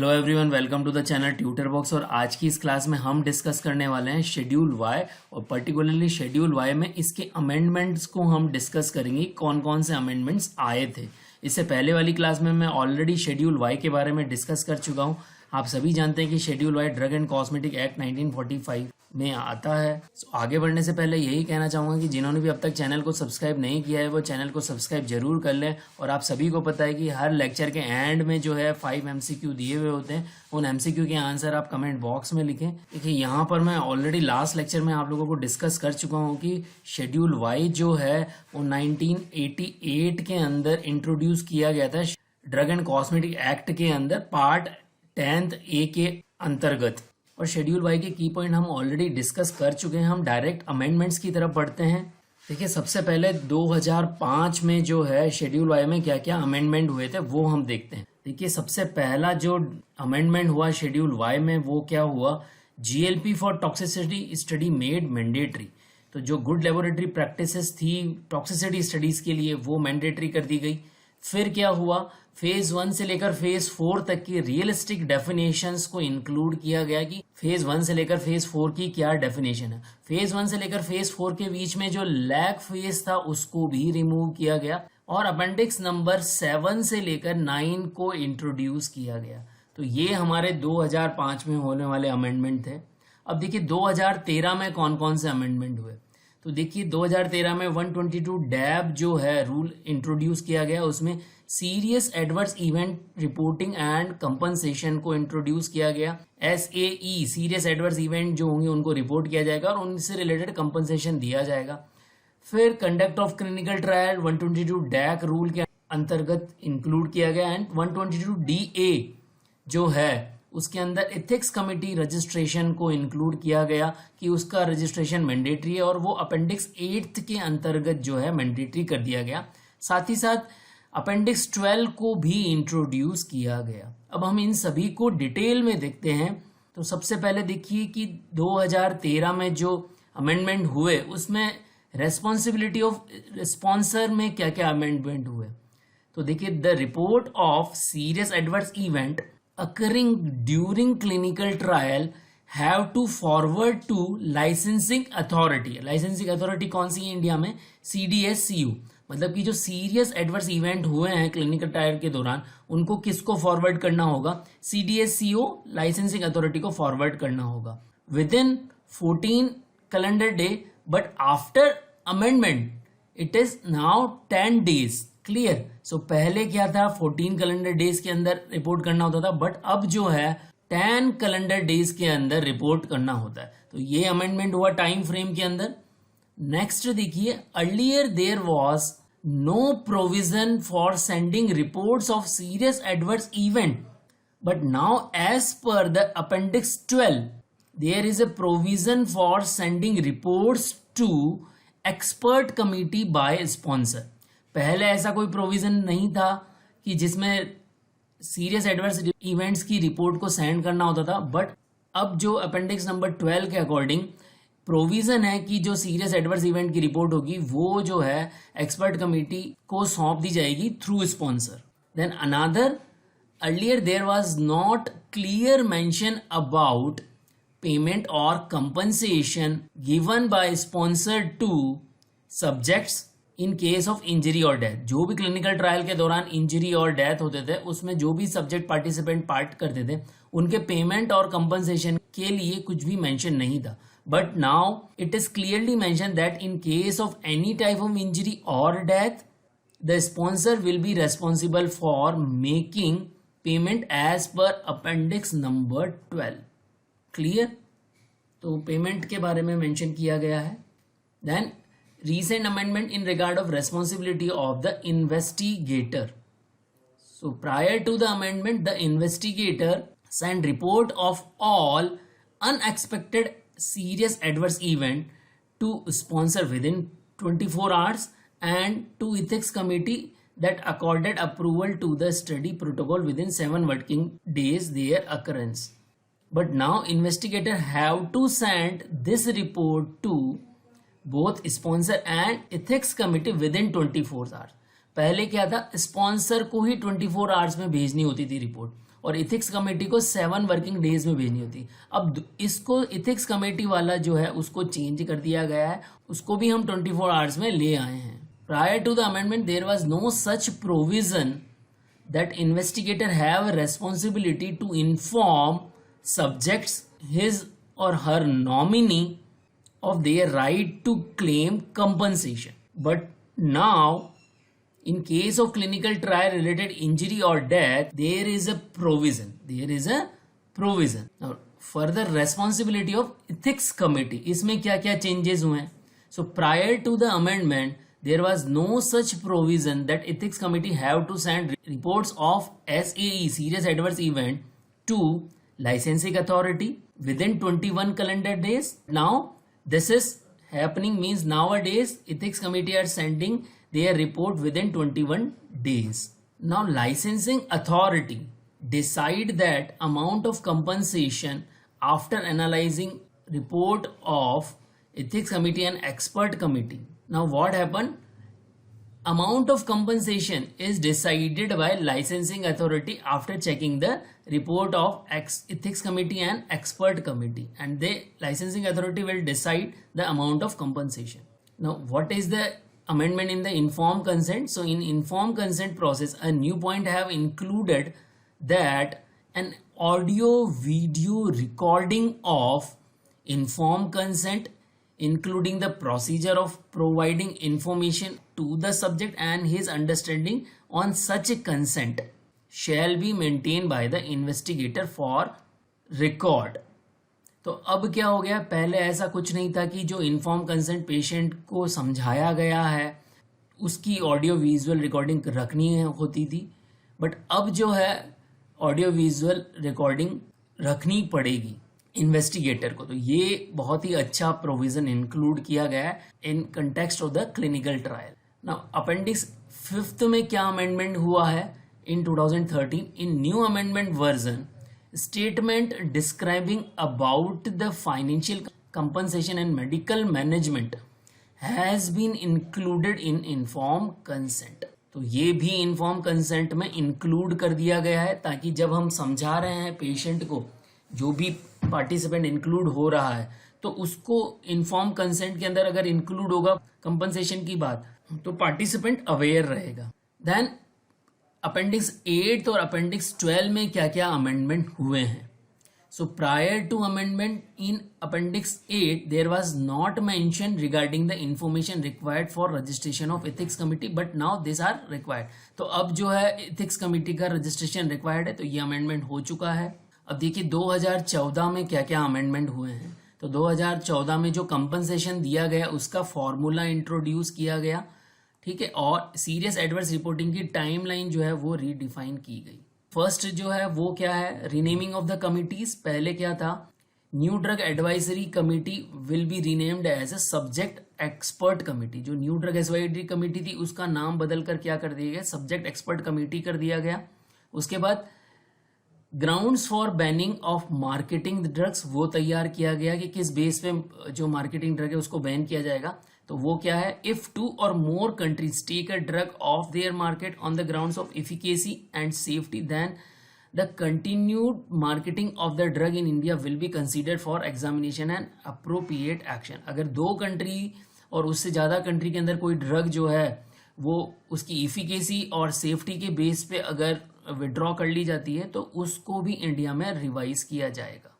Hello everyone, welcome to the channel tutor box. और आज की इस क्लास में हम डिस्कस करने वाले हैं शेड्यूल वाई, और पर्टिकुलरली शेड्यूल वाई में इसके अमेंडमेंट्स को हम डिस्कस करेंगे। कौन कौन से अमेंडमेंट्स आए थे। इससे पहले वाली क्लास में मैं ऑलरेडी शेड्यूल वाई के बारे में डिस्कस कर चुका हूँ। आप सभी जानते हैं कि schedule Y drug and cosmetic act 1945 में आता है। आगे बढ़ने से पहले यही कहना चाहूँगा कि जिन्होंने भी अब तक चैनल को सब्सक्राइब नहीं किया है वो चैनल को सब्सक्राइब जरूर कर लें। और आप सभी को पता है कि हर लेक्चर के एंड में जो है 5 MCQ दिए हुए होते हैं। उन MCQ के आंसर आप कमेंट बॉक्स में लिखें। देखिए, यहाँ पर मैं ऑलरेडी लास्ट लेक्चर में आप लोगों को डिस्कस कर चुका हूँ कि शेड्यूल वाई जो है वो 1988 के अंदर इंट्रोड्यूस किया गया था ड्रग एंड कॉस्मेटिक एक्ट के अंदर पार्ट 10 ए के अंतर्गत। और शेड्यूल वाई के की पॉइंट हम ऑलरेडी डिस्कस कर चुके हैं। हम डायरेक्ट अमेंडमेंट्स की तरफ बढ़ते हैं। देखिए, सबसे पहले 2005 में जो है शेड्यूल वाई में क्या क्या अमेंडमेंट हुए थे वो हम देखते हैं। देखिए, सबसे पहला जो अमेंडमेंट हुआ शेड्यूल वाई में वो क्या हुआ, GLP for toxicity study made mandatory. तो जो गुड लेबोरेटरी प्रैक्टिसेस थी टॉक्सिसिटी स्टडीज के लिए वो मैंडेटरी कर दी गई। फिर क्या हुआ, फेज 1 से लेकर फेज 4 तक की रियलिस्टिक डेफिनेशंस को इंक्लूड किया गया कि फेज 1 से लेकर फेज 4 की क्या डेफिनेशन है। फेज 1 से लेकर फेज 4 के बीच में जो लैग फेज था उसको भी रिमूव किया गया। और अपेंडिक्स नंबर 7 से लेकर 9 को इंट्रोड्यूस किया गया। तो ये हमारे 2005 में होने वाले अमेंडमेंट थे। अब देखिए 2013 में कौन कौन से अमेंडमेंट हुए। तो देखिए 2013 में 122 डैब जो है रूल इंट्रोड्यूस किया गया। उसमें serious adverse event reporting and compensation को इंट्रोड्यूस किया गया। SAE सीरियस एडवर्स इवेंट जो होंगे उनको रिपोर्ट किया जाएगा और उनसे रिलेटेड कंपनसेशन दिया जाएगा। फिर conduct of clinical trial 122 DAC rule के अंतर्गत इंक्लूड किया गया। एंड 122 DA जो है उसके अंदर एथिक्स कमेटी रजिस्ट्रेशन को इंक्लूड किया गया कि उसका रजिस्ट्रेशन मैंडेटरी है और वो अपेंडिक्स 8 के अंतर्गत जो है मैंडेटरी कर दिया गया। साथ ही साथ अपेंडिक्स 12 को भी इंट्रोड्यूस किया गया। अब हम इन सभी को डिटेल में देखते हैं। तो सबसे पहले देखिए कि 2013 में जो अमेंडमेंट हुए उसमें रेस्पॉन्सिबिलिटी ऑफ स्पॉन्सर में क्या क्या अमेंडमेंट हुए। तो देखिए, the report of serious adverse event occurring during clinical trial have to forward to licensing authority। Licensing authority कौन सी है इंडिया में, CDSCO। मतलब कि जो सीरियस एडवर्स इवेंट हुए हैं क्लिनिकल ट्रायल के दौरान उनको किसको फॉरवर्ड करना होगा, CDSCO लाइसेंसिंग अथॉरिटी को फॉरवर्ड करना होगा within 14 calendar day. But after amendment it is now 10 days। Clear. So पहले क्या था, 14 कैलेंडर डेज के अंदर रिपोर्ट करना होता था, बट अब जो है 10 कैलेंडर डेज के अंदर रिपोर्ट करना होता है। तो ये अमेंडमेंट हुआ टाइम फ्रेम के अंदर। नेक्स्ट देखिए, earlier there was no provision for sending reports of serious adverse event, but now as per the appendix 12 there is a provision for sending reports to expert committee by sponsor. पहले ऐसा कोई provision नहीं था कि जिसमें serious adverse events की report को send करना होता था, बट अब जो अपेंडिक्स नंबर 12 के अकॉर्डिंग प्रोविजन है कि जो सीरियस एडवर्स इवेंट की रिपोर्ट होगी वो जो है एक्सपर्ट कमेटी को सौंप दी जाएगी through sponsor. Then another, earlier there was not clear mention about payment और compensation given by sponsor to subjects in case of injury और डेथ। जो भी क्लिनिकल ट्रायल के दौरान इंजरी और डेथ होते थे उसमें जो भी सब्जेक्ट पार्टिसिपेंट पार्ट करते थे उनके पेमेंट और कंपनसेशन के लिए कुछ भी मेंशन नहीं था। But now it is clearly mention that in case of any type of injury और death the sponsor will be responsible for making payment as per appendix number 12। Clear. तो payment के बारे में मेंशन किया गया है। Then recent amendment in regard of responsibility of the investigator. So prior to the amendment, the investigator send report of all unexpected serious adverse event to sponsor within 24 hours and to ethics committee that accorded approval to the study protocol within 7 working days their occurrence. But now investigator have to send this report to both sponsor and ethics committee with in 24 hours. पहले क्या था, sponsor को ही 24 hours में भेजनी होती थी report, और ethics committee को 7 वर्किंग डेज में भेजनी होती। अब इसको इथिक्स कमेटी वाला जो है उसको चेंज कर दिया गया है, उसको भी हम 24 आवर्स में ले आए हैं। Prior to the amendment there was no such provision that investigator have a responsibility to inform subjects his or her nominee of their right to claim compensation. But now, in case of clinical trial related injury or death, there is a provision. Now, further responsibility of ethics committee. इसमें क्या क्या changes हुए हैं? So prior to the amendment, there was no such provision that ethics committee have to send reports of SAE, serious adverse event, to licensing authority within 21 calendar days. Now this is happening, means nowadays ethics committee are sending their report within 21 days. Now licensing authority decide that amount of compensation after analyzing report of ethics committee and expert committee. Now what happened? Amount of compensation is decided by licensing authority after checking the report of ethics committee and expert committee, and the licensing authority will decide the amount of compensation. Now what is the amendment in the informed consent? So in informed consent process, a new point have included that an audio video recording of informed consent, including the procedure of providing information to the subject and his understanding on such a consent, shall be maintained by the investigator for record. तो अब क्या हो गया, पहले ऐसा कुछ नहीं था कि जो इन्फॉर्म कंसेंट पेशेंट को समझाया गया है उसकी ऑडियो विजुअल रिकॉर्डिंग रखनी होती थी, बट अब जो है ऑडियो विजुअल रिकॉर्डिंग रखनी पड़ेगी इन्वेस्टिगेटर को। तो ये बहुत ही अच्छा प्रोविजन इंक्लूड किया गया है in context of the clinical trial. Now appendix 5th में क्या अमेंडमेंट हुआ है in 2013? In new amendment version, statement describing about the financial compensation and medical management has been included in inform consent. तो ये भी इन्फॉर्म कंसेंट में include कर दिया गया है, ताकि जब हम समझा रहे हैं पेशेंट को, जो भी पार्टिसिपेंट इंक्लूड हो रहा है, तो उसको इन्फॉर्म कंसेंट के अंदर अगर इंक्लूड होगा कंपनसेशन की बात, तो पार्टिसिपेंट अवेयर रहेगा। देन अपेंडिक्स 8 और अपेंडिक्स 12 में क्या क्या अमेंडमेंट हुए हैं? So prior to amendment in appendix 8 there was not mention regarding the information required for registration of ethics committee, but now this are required. तो अब जो है एथिक्स कमिटी का रजिस्ट्रेशन रिक्वायर्ड है, तो ये अमेंडमेंट हो चुका है। अब देखिए 2014 में क्या क्या अमेंडमेंट हुए हैं। तो 2014 में जो कंपनसेशन दिया गया उसका फॉर्मूला इंट्रोड्यूस किया गया, ठीक है, और सीरियस एडवर्स रिपोर्टिंग की टाइमलाइन जो है वो रीडिफाइन की गई। फर्स्ट जो है वो क्या है, रीनेमिंग ऑफ द कमिटीज। पहले क्या था, new drug advisory committee will be renamed as a subject expert committee. जो न्यू ड्रग एडवाइजरी कमिटी थी उसका नाम बदल कर क्या कर दिया गया, सब्जेक्ट एक्सपर्ट कमिटी कर दिया गया। उसके बाद grounds for banning of marketing drugs वो तैयार किया गया कि किस बेस पे जो मार्केटिंग ड्रग है उसको बैन किया जाएगा। तो वो क्या है, if 2 or more countries take a drug off their market on the grounds of efficacy and safety, then the continued marketing of the drug in India will be considered for examination and appropriate action। अगर 2 country और उससे ज़्यादा country के अंदर कोई drug जो है वो उसकी इफिकेसी और सेफ्टी के बेस पे अगर विड्रॉ कर ली जाती है तो उसको भी इंडिया में रिवाइज किया जाएगा।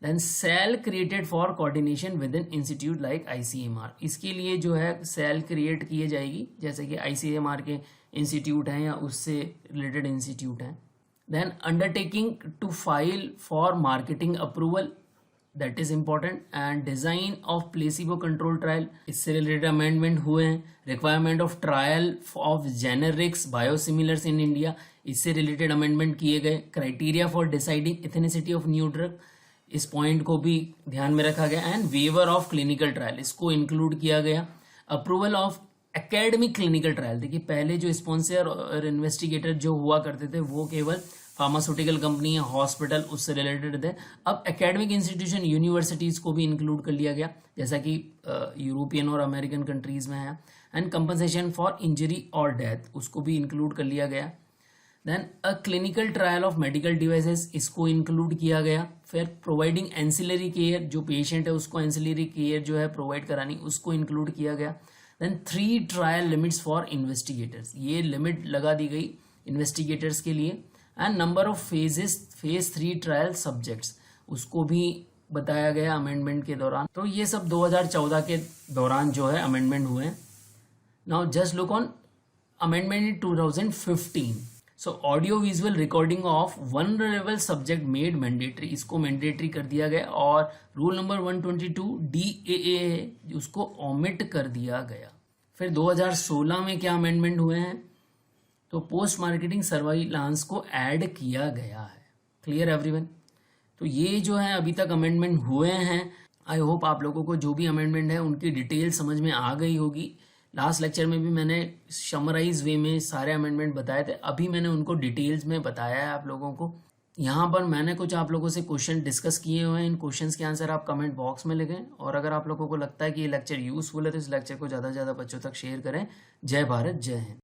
Then cell created for coordination within institute like ICMR, इसके लिए जो है सेल क्रिएट की जाएगी, जैसे कि ICMR के इंस्टीट्यूट हैं या उससे रिलेटेड इंस्टीट्यूट हैं। Then undertaking to file for marketing approval, that is important, and design of placebo control trial, इससे रिलेटेड अमेंडमेंट हुए हैं। Requirement of trial of generics biosimilars in India, इससे रिलेटेड अमेंडमेंट किए गए। Criteria for deciding ethnicity of new drug, इस point को भी ध्यान में रखा गया। And waiver of clinical trial, इसको इंक्लूड किया गया। Approval of academic clinical trial, देखिए पहले जो स्पॉन्सर और इन्वेस्टिगेटर जो हुआ करते थे वो केवल फार्मास्यूटिकल कंपनी या हॉस्पिटल उससे रिलेटेड थे। अब एकेडमिक इंस्टीट्यूशन यूनिवर्सिटीज को भी इंक्लूड कर लिया गया, जैसा कि यूरोपियन और अमेरिकन कंट्रीज में है। एंड कंपनसेशन फॉर इंजरी और डेथ, उसको भी इंक्लूड कर लिया गया। Then a clinical trial of medical devices, इसको इंक्लूड किया गया। फिर प्रोवाइडिंग एंसिलरी केयर, जो पेशेंट है उसको एंसिलरी केयर जो है प्रोवाइड करानी, उसको इंक्लूड किया गया। Then 3 trial limits for investigators, ये लिमिट लगा दी गई इन्वेस्टिगेटर्स के लिए। And number of phase 3 trial subjects, उसको भी बताया गया अमेंडमेंट के दौरान। तो ये सब 2014 के दौरान जो है अमेंडमेंट हुए हैं। Now just look on amendment in 2015। So audio visual recording of vulnerable subject made mandatory, इसको मैंडेटरी कर दिया गया। और रूल नंबर 122 DAA है, उसको ओमिट कर दिया गया। फिर 2016 में क्या अमेंडमेंट हुए हैं, तो पोस्ट मार्केटिंग सर्विलांस को ऐड किया गया है। Clear everyone? तो ये जो है अभी तक अमेंडमेंट हुए हैं। आई होप आप लोगों को जो भी अमेंडमेंट है उनकी डिटेल समझ में आ गई होगी। लास्ट लेक्चर में भी मैंने समराइज वे में सारे अमेंडमेंट बताए थे, अभी मैंने उनको डिटेल्स में बताया है आप लोगों को। यहाँ पर मैंने कुछ आप लोगों से क्वेश्चन डिस्कस किए हुए हैं, इन क्वेश्चंस के आंसर आप कमेंट बॉक्स में लिखें। और अगर आप लोगों को लगता है कि ये लेक्चर यूजफुल है तो इस लेक्चर को ज़्यादा से ज़्यादा बच्चों तक शेयर करें। जय भारत, जय हिंद।